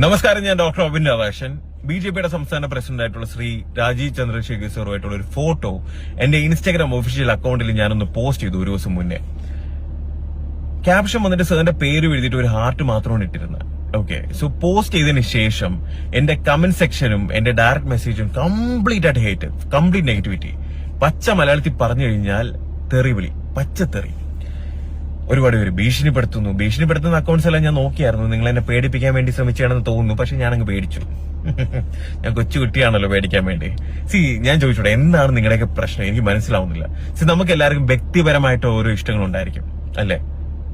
നമസ്കാരം, ഞാൻ ഡോക്ടർ അബിൻ രാധാകൃഷ്ണൻ. ബിജെപിയുടെ സംസ്ഥാന പ്രസിഡന്റായിട്ടുള്ള ശ്രീ രാജീവ് ചന്ദ്രശേഖർ സാറുമായിട്ടുള്ള ഒരു ഫോട്ടോ എന്റെ ഇൻസ്റ്റാഗ്രാം ഒഫീഷ്യൽ അക്കൗണ്ടിൽ ഞാനൊന്ന് പോസ്റ്റ് ചെയ്തു ഒരു ദിവസം മുന്നേ. ക്യാപ്ഷൻ വന്നിട്ട് സാറിന്റെ പേര് എഴുതിയിട്ട് ഒരു ഹാർട്ട് മാത്രമാണ് ഇട്ടിരുന്നത്. ഓക്കെ, സോ പോസ്റ്റ് ചെയ്തതിന് ശേഷം എന്റെ കമന്റ് സെക്ഷനും എന്റെ ഡയറക്ട് മെസ്സേജും കംപ്ലീറ്റ് ആയിട്ട് ഹേറ്റ്, കംപ്ലീറ്റ് നെഗറ്റിവിറ്റി. പച്ച മലയാളത്തിൽ പറഞ്ഞു കഴിഞ്ഞാൽ തെറിവിളി, പച്ചത്തെറി. ഒരുപാട് പേര് ഭീഷണിപ്പെടുത്തുന്ന അക്കൗണ്ട്സ് എല്ലാം ഞാൻ നോക്കിയായിരുന്നു. നിങ്ങൾ എന്നെ പേടിപ്പിക്കാൻ വേണ്ടി ശ്രമിച്ചാണെന്ന് തോന്നുന്നു. പക്ഷെ ഞാനങ്ങ് പേടിച്ചു. ഞാൻ കൊച്ചു കുട്ടിയാണല്ലോ പേടിക്കാൻ വേണ്ടി. ഞാൻ ചോദിച്ചോട്ടെ, എന്താണ് നിങ്ങളുടെയൊക്കെ പ്രശ്നം? എനിക്ക് മനസ്സിലാവുന്നില്ല. നമുക്ക് എല്ലാവർക്കും വ്യക്തിപരമായിട്ട് ഓരോ ഇഷ്ടങ്ങൾ ഉണ്ടായിരിക്കും, അല്ലെ?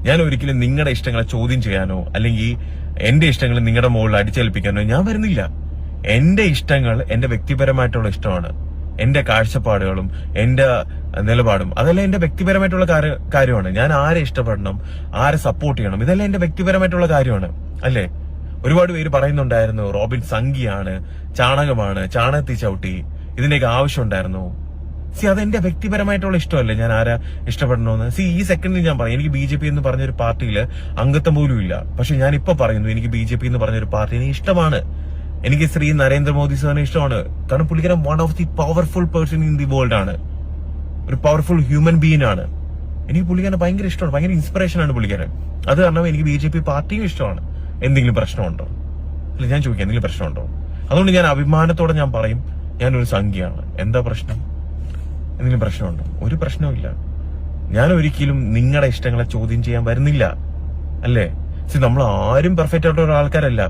ഞാൻ ഒരിക്കലും നിങ്ങളുടെ ഇഷ്ടങ്ങളെ ചോദ്യം ചെയ്യാനോ അല്ലെങ്കിൽ എന്റെ ഇഷ്ടങ്ങൾ നിങ്ങളുടെ മുകളിൽ അടിച്ചേൽപ്പിക്കാനോ ഞാൻ വരുന്നില്ല. എന്റെ ഇഷ്ടങ്ങൾ എന്റെ വ്യക്തിപരമായിട്ടുള്ള ഇഷ്ടമാണ്. എന്റെ കാഴ്ചപ്പാടുകളും എന്റെ നിലപാടും അതെല്ലാം എന്റെ വ്യക്തിപരമായിട്ടുള്ള കാര്യമാണ്. ഞാൻ ആരെ ഇഷ്ടപ്പെടണം, ആരെ സപ്പോർട്ട് ചെയ്യണം, ഇതെല്ലാം എന്റെ വ്യക്തിപരമായിട്ടുള്ള കാര്യമാണ്, അല്ലേ? ഒരുപാട് പേര് പറയുന്നുണ്ടായിരുന്നു റോബിൻ സംഘിയാണ്, ചാണകമാണ്, ചാണകത്തി ചവിട്ടി, ഇതിന്റെയൊക്കെ ആവശ്യം ഉണ്ടായിരുന്നു. അതെന്റെ വ്യക്തിപരമായിട്ടുള്ള ഇഷ്ടമല്ലേ ഞാൻ ആരാ ഇഷ്ടപ്പെടണമെന്ന്. ഈ സെക്കൻഡിൽ ഞാൻ പറയും, എനിക്ക് BJP എന്ന് പറഞ്ഞൊരു പാർട്ടിയിൽ അംഗത്വം പോലും ഇല്ല. പക്ഷെ ഞാൻ ഇപ്പൊ പറയുന്നു, എനിക്ക് BJP എന്ന് പറഞ്ഞൊരു പാർട്ടിനെ ഇഷ്ടമാണ്. എനിക്ക് ശ്രീ നരേന്ദ്രമോദി സാറിനെ ഇഷ്ടമാണ്. കാരണം പുള്ളിക്കാരൻ one of the powerful person in the world ആണ്, ഒരു പവർഫുൾ ഹ്യൂമൻ ബീയിങ് ആണ്. എനിക്ക് പുള്ളിക്കാരനെ ഭയങ്കര ഇഷ്ടമാണ്, ഭയങ്കര ഇൻസ്പിറേഷൻ ആണ് പുള്ളിക്കാരൻ. അത് കാരണം എനിക്ക് BJP പാർട്ടിയും ഇഷ്ടമാണ്. എന്തെങ്കിലും പ്രശ്നമുണ്ടോ? അല്ല, ഞാൻ ചോദിക്കാം, എന്തെങ്കിലും പ്രശ്നമുണ്ടോ? അതുകൊണ്ട് ഞാൻ അഭിമാനത്തോടെ ഞാൻ പറയും, ഞാനൊരു സംഖ്യയാണ്. എന്താ പ്രശ്നം? എന്തെങ്കിലും പ്രശ്നമുണ്ടോ? ഒരു പ്രശ്നവും ഇല്ല. ഞാൻ ഒരിക്കലും നിങ്ങളുടെ ഇഷ്ടങ്ങളെ ചോദ്യം ചെയ്യാൻ വരുന്നില്ല, അല്ലേ? നമ്മൾ ആരും പെർഫെക്റ്റ് ആയിട്ടുള്ള ആൾക്കാരല്ല.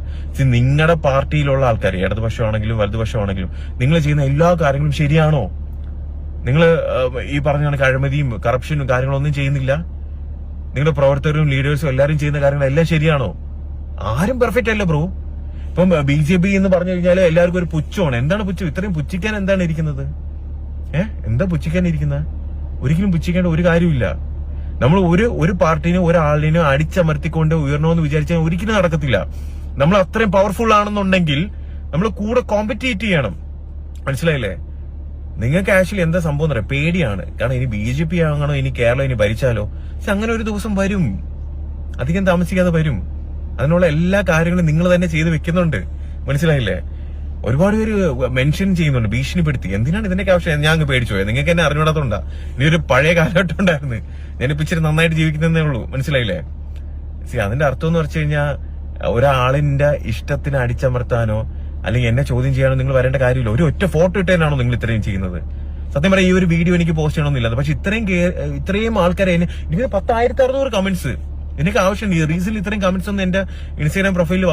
നിങ്ങളുടെ പാർട്ടിയിലുള്ള ആൾക്കാർ, ഇടതുപക്ഷമാണെങ്കിലും വലതുപക്ഷമാണെങ്കിലും, നിങ്ങൾ ചെയ്യുന്ന എല്ലാ കാര്യങ്ങളും ശരിയാണോ? നിങ്ങൾ ഈ പറഞ്ഞ കണക്ക് അഴിമതിയും കറപ്ഷനും കാര്യങ്ങളൊന്നും ചെയ്യുന്നില്ല. നിങ്ങളുടെ പ്രവർത്തകരും ലീഡേഴ്സും എല്ലാവരും ചെയ്യുന്ന കാര്യങ്ങളെല്ലാം ശരിയാണോ? ആരും പെർഫെക്റ്റ് അല്ല ബ്രോ. ഇപ്പം BJP എന്ന് പറഞ്ഞു കഴിഞ്ഞാൽ എല്ലാവർക്കും ഒരു പുച്ഛമാണ്. എന്താണ് പുച്ഛം? ഇത്രയും പുച്ഛിക്കാൻ എന്താണ് ഇരിക്കുന്നത്? എന്താ പുച്ഛിക്കാൻ ഇരിക്കുന്നത്? ഒരിക്കലും പുച്ഛിക്കേണ്ട ഒരു കാര്യമില്ല. നമ്മൾ ഒരു പാർട്ടിനെ ഒരാളിനെ അടിച്ചമർത്തിക്കൊണ്ട് ഉയരണമെന്ന് വിചാരിച്ചാൽ ഒരിക്കലും നടക്കത്തില്ല. നമ്മൾ അത്രയും പവർഫുൾ ആണെന്നുണ്ടെങ്കിൽ നമ്മൾ കൂടെ കോമ്പറ്റീറ്റ് ചെയ്യണം. മനസ്സിലായില്ലേ? നിങ്ങൾക്ക് ആക്ച്വലി എന്താ സംഭവം എന്ന് പറയാം, പേടിയാണ്. കാരണം ഇനി BJP ആകണോ, ഇനി കേരളം ഇനി ഭരിച്ചാലോ? അങ്ങനെ ഒരു ദിവസം വരും, അധികം താമസിക്കാതെ വരും. അതിനുള്ള എല്ലാ കാര്യങ്ങളും നിങ്ങൾ തന്നെ ചെയ്ത് വെക്കുന്നുണ്ട്. മനസ്സിലായില്ലേ? ഒരുപാട് പേര് മെൻഷൻ ചെയ്യുന്നുണ്ട്, ഭീഷണിപ്പെടുത്തി. എന്തിനാണ് ഇതിന്റെയൊക്കെ ആവശ്യം? ഞാൻ അങ്ങ് പേടിച്ചു പോയത്. നിങ്ങൾക്ക് എന്നെ അറിഞ്ഞൂടാത്തോണ്ടാ. ഇനി ഒരു പഴയ കാലഘട്ടം ഉണ്ടായിരുന്നു, ഞാനിപ്പോ ഇച്ചിരി നന്നായിട്ട് ജീവിക്കുന്നതേ ഉള്ളൂ. മനസ്സിലായില്ലേ? അതിന്റെ അർത്ഥം എന്ന് വെച്ച് കഴിഞ്ഞാൽ ഒരാളിന്റെ ഇഷ്ടത്തിന് അടിച്ചമർത്താനോ അല്ലെങ്കിൽ എന്നെ ചോദ്യം ചെയ്യാനോ നിങ്ങൾ വരേണ്ട കാര്യമില്ല. ഒരു ഒറ്റ ഫോട്ടോ ഇട്ടേനാണോ നിങ്ങൾ ഇത്രയും ചെയ്യുന്നത്? സത്യം പറയാം, ഈ ഒരു വീഡിയോ എനിക്ക് പോസ്റ്റ് ചെയ്യണമെന്നില്ല. പക്ഷെ ഇത്രയും ആൾക്കാരെ എനിക്ക് 10,600 കമന്റ്സ് എനിക്ക് ആവശ്യമുണ്ട്. റീസെന്റ് ഇത്രയും കമന്റ്സ് ഒന്നും എന്റെ ഇൻസ്റ്റാഗ്രാം പ്രൊഫൈലിൽ